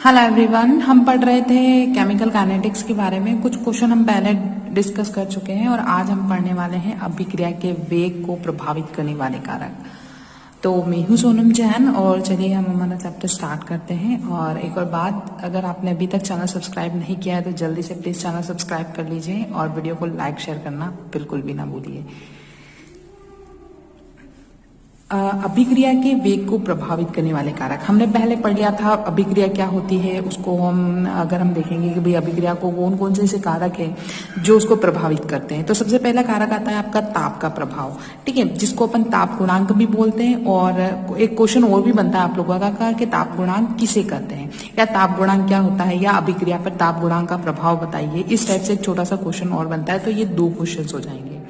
Hello everyone, हम पढ़ रहे थे केमिकल काइनेटिक्स के बारे में। कुछ क्वेश्चन हम पहले डिस्कस कर चुके हैं और आज हम पढ़ने वाले हैं अभिक्रिया के वेग को प्रभावित करने वाले कारक। तो मैं हूं सोनम जैन और चलिए हम हमारा चैप्टर स्टार्ट करते हैं। और एक और बात, अगर आपने अभी तक चैनल सब्सक्राइब नहीं किया है तो जल्दी से प्लीज चैनल सब्सक्राइब कर लीजिए और वीडियो को लाइक शेयर करना बिल्कुल भी ना भूलिए। अभिक्रिया के वेग को प्रभावित करने वाले कारक हमने पहले पढ़ लिया था। अभिक्रिया क्या होती है उसको अगर हम देखेंगे कि भाई अभिक्रिया को कौन कौन से कारक है जो उसको प्रभावित करते हैं, तो सबसे पहला कारक आता है आपका ताप का प्रभाव। ठीक है, जिसको अपन ताप गुणांक भी बोलते हैं। और एक क्वेश्चन और भी बनता है आप लोगों का कि ताप गुणांक किसे कहते हैं या ताप गुणांक क्या होता है या अभिक्रिया पर ताप गुणांक का प्रभाव बताइए। इस टाइप से एक छोटा सा क्वेश्चन और बनता है, तो ये 2 क्वेश्चन हो जाएंगे।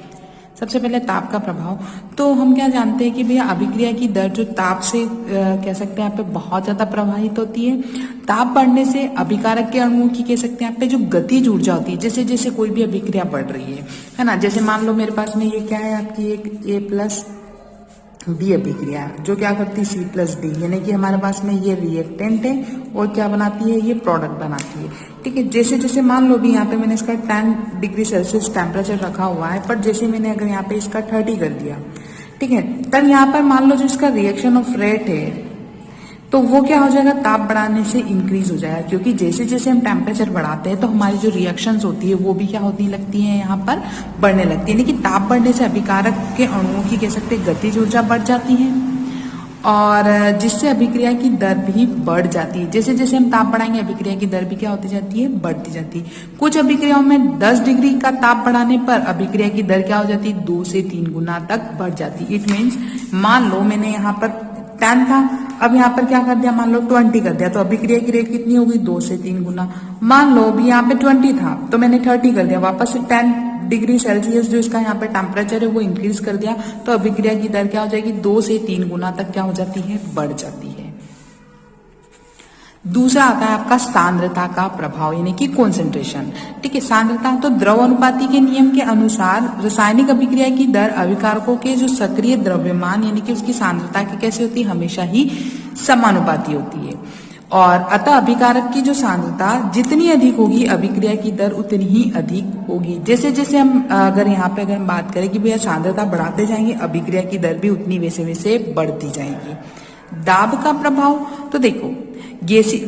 सबसे पहले ताप का प्रभाव, तो हम क्या जानते हैं कि भैया अभिक्रिया की दर जो ताप से कह सकते हैं यहाँ पे बहुत ज्यादा प्रभावित होती है। ताप बढ़ने से अभिकारक के अणुओं की कह सकते हैं यहाँ पे जो गतिज ऊर्जा होती है, जैसे जैसे कोई भी अभिक्रिया बढ़ रही है ना। जैसे मान लो मेरे पास में ये क्या है आपकी एक A+B अभिक्रिया जो क्या करती है C+D, यानी कि हमारे पास में ये रिएक्टेंट है और क्या बनाती है, ये प्रोडक्ट बनाती है। ठीक है, जैसे जैसे मान लो भी यहाँ पे मैंने इसका 10 डिग्री सेल्सियस टेम्परेचर रखा हुआ है, पर जैसे मैंने अगर यहाँ पे इसका 30 कर दिया, ठीक है, तब यहाँ पर मान लो जो इसका रिएक्शन ऑफ रेट है तो वो क्या हो जाएगा, ताप बढ़ाने से इंक्रीज हो जाएगा। क्योंकि जैसे जैसे हम टेम्परेचर बढ़ाते हैं तो हमारी जो रिएक्शंस होती है वो भी क्या होती लगती है, यहाँ पर बढ़ने लगती है। यानी कि ताप बढ़ने से अभिकारक के अणुओं की कह सकते हैं गतिज ऊर्जा बढ़ जाती है और जिससे अभिक्रिया की दर भी बढ़ जाती है। जैसे जैसे हम ताप बढ़ाएंगे अभिक्रिया की दर भी क्या होती जाती है, बढ़ती जाती है। कुछ अभिक्रियाओं में 10 डिग्री का ताप बढ़ाने पर अभिक्रिया की दर क्या हो जाती है, 2 से 3 गुना तक बढ़ जाती है। इट मीन्स मान लो मैंने यहाँ पर 10 था, अब यहाँ पर क्या कर दिया, मान लो 20 कर दिया, तो अभिक्रिया की रेट कितनी होगी, 2 से 3 गुना। मान लो भी यहाँ पे 20 था तो मैंने 30 कर दिया, वापस से 10 डिग्री सेल्सियस जो इसका यहाँ पे टेम्परेचर है वो इंक्रीज कर दिया, तो अभिक्रिया की दर क्या हो जाएगी, 2 से 3 गुना तक क्या हो जाती है, बढ़ जाती है। दूसरा आता है आपका सांद्रता का प्रभाव, यानी कि कॉन्सेंट्रेशन। ठीक है, सांद्रता तो द्रव अनुपाती के नियम के अनुसार रासायनिक अभिक्रिया की दर अभिकारकों के जो सक्रिय द्रव्यमान यानी कि उसकी सांद्रता की कैसी होती है, हमेशा ही समानुपाती होती है। और अतः अभिकारक की जो सांद्रता जितनी अधिक होगी अभिक्रिया की दर उतनी ही अधिक होगी। जैसे जैसे हम अगर यहाँ पे अगर हम बात करें कि भैया सांद्रता बढ़ाते जाएंगे अभिक्रिया की दर भी उतनी वैसे वैसे बढ़ती जाएगी। दाब का प्रभाव, तो देखो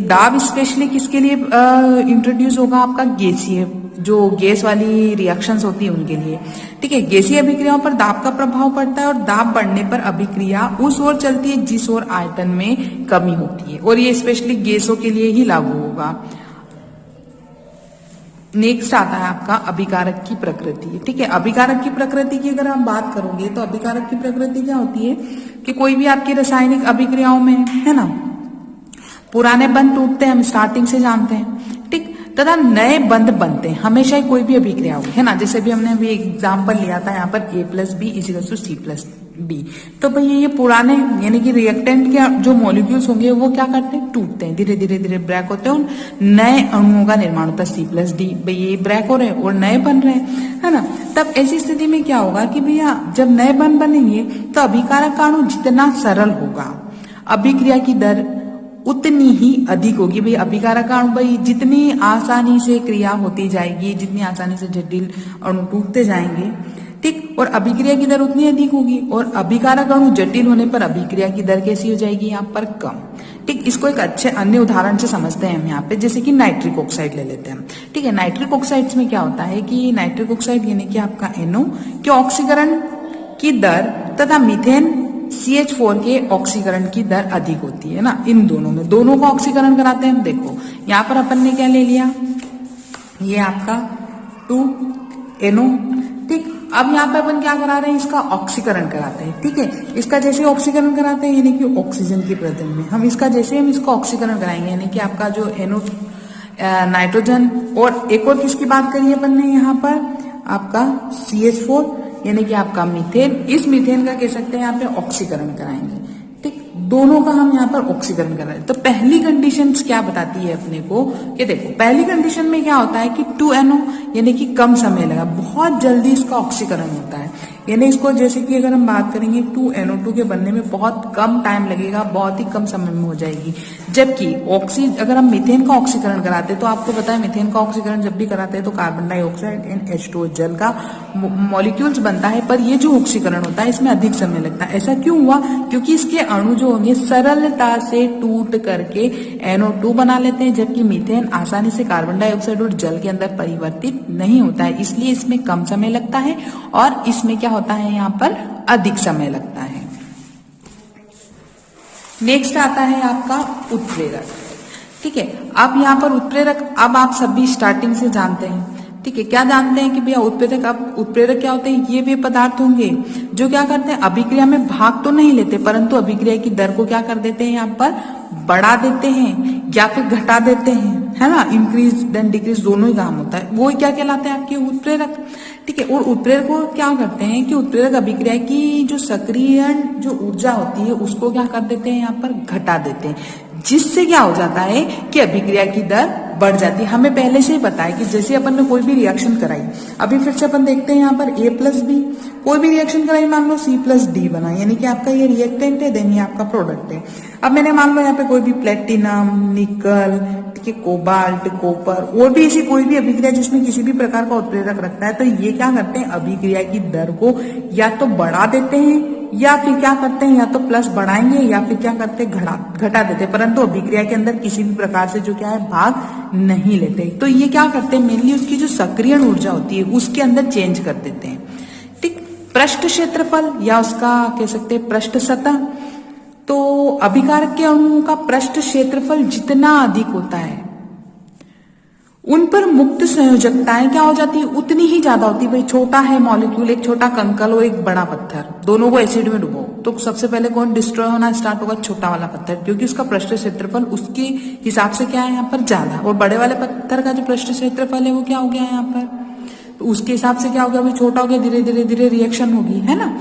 दाब स्पेशली किसके लिए इंट्रोड्यूस होगा, आपका गैसीय जो गैस वाली रिएक्शंस होती है उनके लिए। ठीक है, गैसीय अभिक्रियाओं पर दाब का प्रभाव पड़ता है और दाब बढ़ने पर अभिक्रिया उस ओर चलती है जिस ओर आयतन में कमी होती है, और ये स्पेशली गैसों के लिए ही लागू होगा। नेक्स्ट आता है आपका अभिकारक की प्रकृति। ठीक है, अभिकारक की प्रकृति की अगर आप बात करोगे तो अभिकारक की प्रकृति क्या होती है कि कोई भी आपकी रासायनिक अभिक्रियाओं में है ना, पुराने बंध टूटते हैं, हम स्टार्टिंग से जानते हैं। ठीक, तथा नए बंध बनते हैं हमेशा ही कोई भी अभिक्रिया हो, है ना। जैसे भी हमने अभी एग्जाम्पल लिया था यहाँ पर A+B = C+B, तो भाई ये पुराने यानी कि रिएक्टेंट के जो मॉलिक्यूल्स होंगे वो क्या करते हैं, टूटते हैं, धीरे धीरे धीरे ब्रेक होते हैं, उन नए अणुओं का निर्माण होता है C+D। भाई ये ब्रेक हो रहे हैं और नए बन रहे हैं, है ना। तब ऐसी स्थिति में क्या होगा कि भैया जब नए बंध बनेंगे तो अभिकारक का अणु जितना सरल होगा अभिक्रिया की दर उतनी ही अधिक होगी। भाई अभिकारक अणु भाई जितनी आसानी से क्रिया होती जाएगी, जितनी आसानी से जटिल अणु टूटते जाएंगे, ठीक, और अभिक्रिया की दर उतनी अधिक होगी। और अभिकारक अणु जटिल होने पर अभिक्रिया की दर कैसी हो जाएगी, यहाँ पर कम। ठीक, इसको एक अच्छे अन्य उदाहरण से समझते हैं हम यहाँ पे, जैसे कि नाइट्रिक ऑक्साइड ले लेते हैं। ठीक है, नाइट्रिक ऑक्साइड्स में क्या होता है कि नाइट्रिक ऑक्साइड यानी कि आपका NO के ऑक्सीकरण की दर तथा मीथेन CH4 के ऑक्सीकरण की दर अधिक होती है ना। इन दोनों में दोनों का ऑक्सीकरण कराते हैं। देखो यहाँ पर अपन ने क्या ले लिया, ये आपका 2NO। ठीक, अब यहाँ पे अपन क्या करा रहे हैं, इसका ऑक्सीकरण कराते हैं। ठीक है, इसका जैसे ऑक्सीकरण कराते हैं यानी कि ऑक्सीजन की प्रतल में हम इसका जैसे हम इसका ऑक्सीकरण कराएंगे यानी कि आपका जो NO नाइट्रोजन, और एक और किसकी बात करी अपन ने यहाँ पर, आपका CH4 यानी कि आपका मीथेन। इस मीथेन का कह सकते हैं यहाँ पे ऑक्सीकरण कराएंगे। ठीक, दोनों का हम यहाँ पर ऑक्सीकरण कराएंगे। तो पहली कंडीशन क्या बताती है अपने को कि देखो पहली कंडीशन में क्या होता है कि 2NO यानी कि कम समय लगा, बहुत जल्दी इसका ऑक्सीकरण होता है। यानी इसको जैसे कि अगर हम बात करेंगे 2NO2 के बनने में बहुत कम टाइम लगेगा, बहुत ही कम समय में हो जाएगी। जबकि अगर हम मीथेन का ऑक्सीकरण कराते हैं तो आपको पता है मीथेन का ऑक्सीकरण जब भी कराते हैं तो कार्बन डाइऑक्साइड एंड H2O जल का मॉलिक्यूल्स बनता है, पर ये जो ऑक्सीकरण होता है इसमें अधिक समय लगता है। ऐसा क्यों हुआ? क्योंकि इसके अणु जो होंगे सरलता से टूट करके NO2 बना लेते हैं, जबकि मीथेन आसानी से कार्बन डाइऑक्साइड और जल के अंदर परिवर्तित नहीं होता है, इसलिए इसमें कम समय लगता है और इसमें क्या होता है यहाँ पर अधिक समय लगता है। नेक्स्ट आता है आपका उत्प्रेरक। ठीक है, अब यहाँ पर उत्प्रेरक, अब आप सभी स्टार्टिंग से जानते हैं। ठीक है, क्या जानते हैं कि भैया उत्प्रेरक, अब उत्प्रेरक क्या होते हैं? ये वे पदार्थ होंगे जो क्या करते हैं, अभिक्रिया में भाग तो नहीं लेते परंतु अभिक्रिया की दर को क्या कर देते हैं, यहाँ पर बढ़ा देते हैं या फिर घटा देते हैं, है ना। इंक्रीज देन डिक्रीज दोनों ही काम होता है, वो क्या कहलाते हैं आपके उत्प्रेरक। ठीक है, और उत्प्रेरक को क्या करते हैं कि उत्प्रेरक अभिक्रिया की जो सक्रियण जो ऊर्जा होती है उसको क्या कर देते हैं, यहाँ पर घटा देते हैं, जिससे क्या हो जाता है कि अभिक्रिया की दर बढ़ जाती है। हमें पहले से ही पता है कि जैसे अपन ने कोई भी रिएक्शन कराई, अभी फिर से अपन देखते हैं यहाँ पर A+B, कोई भी रिएक्शन कराई, मान लो C+D बना, यानी कि आपका ये रिएक्टेंट है, देन ये आपका प्रोडक्ट है। अब मैंने मान लो यहाँ पे कोई भी प्लेटिनम, निकल, ठीक है, कोबाल्ट, कॉपर और भी ऐसी कोई भी अभिक्रिया जिसमें किसी भी प्रकार का उत्प्रेरक रखता है, तो ये क्या करते हैं, अभिक्रिया की दर को या तो बढ़ा देते हैं या फिर क्या करते हैं, या तो प्लस बढ़ाएंगे या फिर क्या करते हैं, घटा देते हैं, परंतु अभिक्रिया के अंदर किसी भी प्रकार से जो क्या है भाग नहीं लेते। तो ये क्या करते हैं, मेनली उसकी जो सक्रियण ऊर्जा होती है उसके अंदर चेंज कर देते हैं। ठीक, पृष्ठ क्षेत्रफल या उसका कह सकते हैं पृष्ठ सतह, तो अभिकारक के अणुओं का पृष्ठ क्षेत्रफल जितना अधिक होता है उन पर मुक्त संयोजकताएं क्या हो जाती है, उतनी ही ज्यादा होती है। भाई छोटा है मॉलिक्यूल, एक छोटा कंकल और एक बड़ा पत्थर, दोनों को एसिड में डुबो तो सबसे पहले कौन डिस्ट्रॉय होना स्टार्ट होगा, छोटा वाला पत्थर, क्योंकि उसका पृष्ठ क्षेत्रफल उसके हिसाब से क्या है यहाँ पर ज्यादा, और बड़े वाले पत्थर का जो पृष्ठ क्षेत्रफल है वो क्या हो गया यहाँ पर, तो उसके हिसाब से क्या हो गया, अभी छोटा हो गया, धीरे धीरे धीरे रिएक्शन होगी, है ना।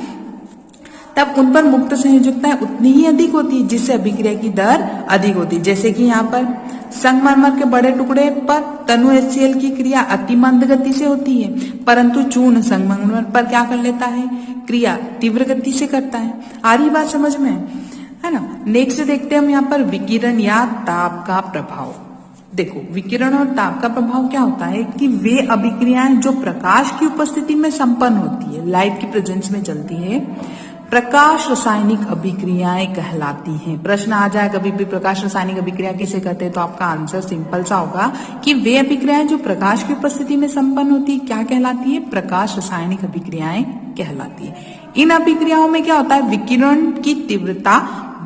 तब उन पर मुक्त संयोजकताएं उतनी ही अधिक होती है जिससे अभिक्रिया की दर अधिक होती है। जैसे कि यहाँ पर संगमरमर के बड़े टुकड़े पर तनु HCl की क्रिया अति मंद गति से होती है, परंतु चूर्ण संगमरमर पर क्या कर लेता है, क्रिया तीव्र गति से करता है। आ रही बात समझ में, है ना। नेक्स्ट देखते हैं हम यहाँ पर विकिरण या ताप का प्रभाव। देखो, विकिरण और ताप का प्रभाव क्या होता है कि वे अभिक्रियाएं जो प्रकाश की उपस्थिति में संपन्न होती है, लाइट की प्रेजेंस में चलती है, प्रकाश रासायनिक अभिक्रियाएं कहलाती हैं। प्रश्न आ जाए कभी भी प्रकाश रासायनिक अभिक्रिया किसे कहते हैं, तो आपका आंसर सिंपल सा होगा कि वे अभिक्रियाएं जो प्रकाश की उपस्थिति में संपन्न होती है क्या कहलाती है, प्रकाश रासायनिक अभिक्रियाएं कहलाती है। इन अभिक्रियाओं में क्या होता है, विकिरण की तीव्रता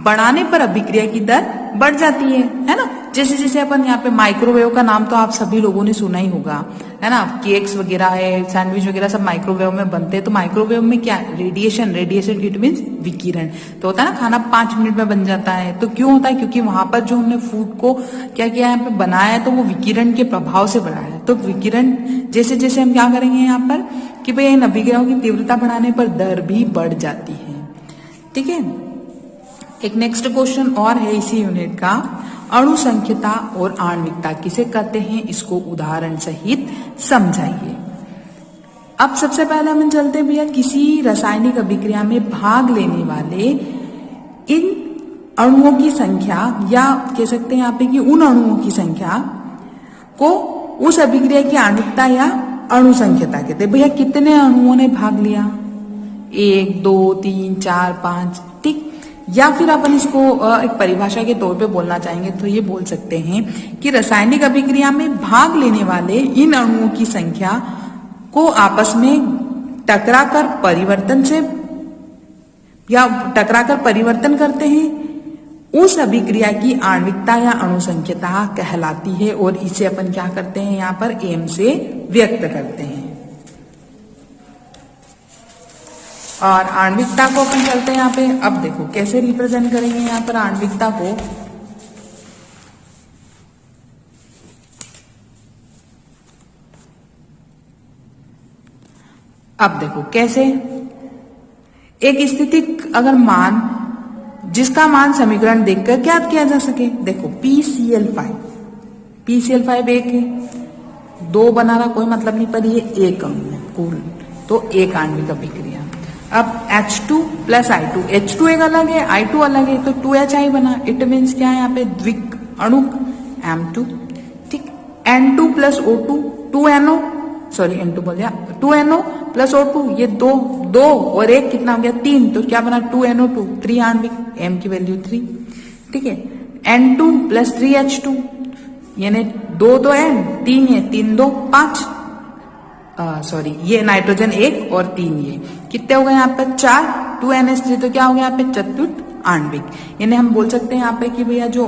बढ़ाने पर अभिक्रिया की दर बढ़ जाती है ना। जैसे जैसे अपन यहाँ पे माइक्रोवेव का नाम तो आप सभी लोगों ने सुना ही होगा, है ना। केक्स वगैरह है, सैंडविच वगैरह सब माइक्रोवेव में बनते हैं, तो माइक्रोवेव में क्या रेडिएशन इट मीन्स विकिरण, तो होता है ना, खाना 5 मिनट में बन जाता है। तो क्यों होता है, क्योंकि वहां पर जो हमने फूड को क्या किया यहाँ पे बनाया है तो वो विकिरण के प्रभाव से बनाया है। तो विकिरण जैसे जैसे हम क्या करेंगे यहाँ पर कि भाई इन अभिक्रियाओं की तीव्रता बढ़ाने पर दर भी बढ़ जाती है। ठीक है, एक नेक्स्ट क्वेश्चन और है इसी यूनिट का, अणु संख्यता और आणविकता किसे कहते हैं, इसको उदाहरण सहित समझाइए। अब सबसे पहले हम चलते हैं भैया किसी रासायनिक अभिक्रिया में भाग लेने वाले इन अणुओं की संख्या, या कह सकते हैं यहाँ पे कि उन अणुओं की संख्या को उस अभिक्रिया की आणविकता या अणु संख्यता कहते हैं। भैया कितने अणुओं ने भाग लिया, 1 2 3 4 5, ठीक। या फिर अपन इसको एक परिभाषा के तौर पे बोलना चाहेंगे तो ये बोल सकते हैं कि रासायनिक अभिक्रिया में भाग लेने वाले इन अणुओं की संख्या को आपस में टकराकर परिवर्तन करते हैं, उस अभिक्रिया की आणविकता या अणु संख्यता कहलाती है, और इसे अपन क्या करते हैं यहाँ पर एम से व्यक्त करते हैं। और आणविकता को अपन चलते हैं यहाँ पे, अब देखो कैसे रिप्रेजेंट करेंगे यहाँ पर आणविकता को। अब देखो कैसे, एक स्थिति अगर मान जिसका मान समीकरण देखकर ज्ञात किया जा सके। देखो PCl5 एक है, 2 बना रहा कोई मतलब नहीं, पर ये एक अणु है कुल, तो एक आणविक अभिक्रिया। अब H2 प्लस I2, H2 एक अलग है, I2 अलग है, तो 2HI बना। इट मीन्स क्या है यहाँ पे द्विक अणुक M2, ठीक। N2 plus O2 2NO, sorry N2 बोल दिया, 2NO प्लस O2, ये दो और एक कितना हो गया 3, तो क्या बना 2NO2, 3 आणविक, M की वैल्यू 3, ठीक है। N2 प्लस 3H2, यानी 2 N, 3 ये 3 2 5, सॉरी ये नाइट्रोजन 1 और 3 ये कितने हो गए यहाँ पे 4, 2NH3, तो क्या हो गया यहाँ पे चतुर्थ आणविक। यानी हम बोल सकते हैं यहाँ पे कि भैया जो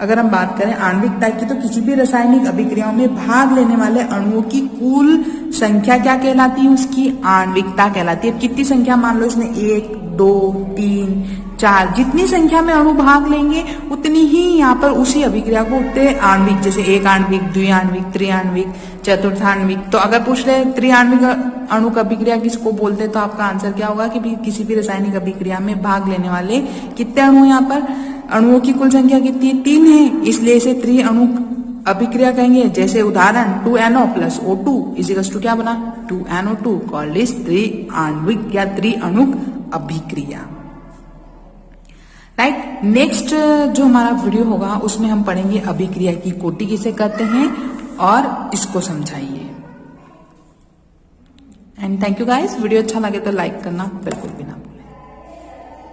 अगर हम बात करें आणविकता की, तो किसी भी रासायनिक अभिक्रियाओं में भाग लेने वाले अणुओं की कुल संख्या क्या कहलाती है, उसकी आणविकता कहलाती है। कितनी संख्या मान लो इसमें 1 2 3 4, जितनी संख्या में अणु भाग लेंगे उतनी ही यहाँ पर उसी अभिक्रिया को उतने आणविक, जैसे एक आणविक, द्विआण्विक, त्रिआण्विक, चतुर्थाण्विक। तो अगर पूछ रहे त्रिआण्विक अणु अभिक्रिया किसको बोलते हैं, तो आपका आंसर क्या होगा कि किसी भी रासायनिक अभिक्रिया में भाग लेने वाले कितने अणु यहाँ पर, अणुओं की कुल संख्या कितनी है 3 है, इसलिए इसे त्रिअणु अभिक्रिया कहेंगे। जैसे उदाहरण 2NO plus O2 equals to क्या बना 2NO2, कॉल्ड इज त्रिआण्विक या त्रिअणुक अभिक्रिया। राइट, नेक्स्ट जो हमारा वीडियो होगा उसमें हम पढ़ेंगे अभिक्रिया की कोटि किसे कहते हैं और इसको समझाइए। And thank you guys, video अच्छा लगे तो लाइक करना बिल्कुल भी ना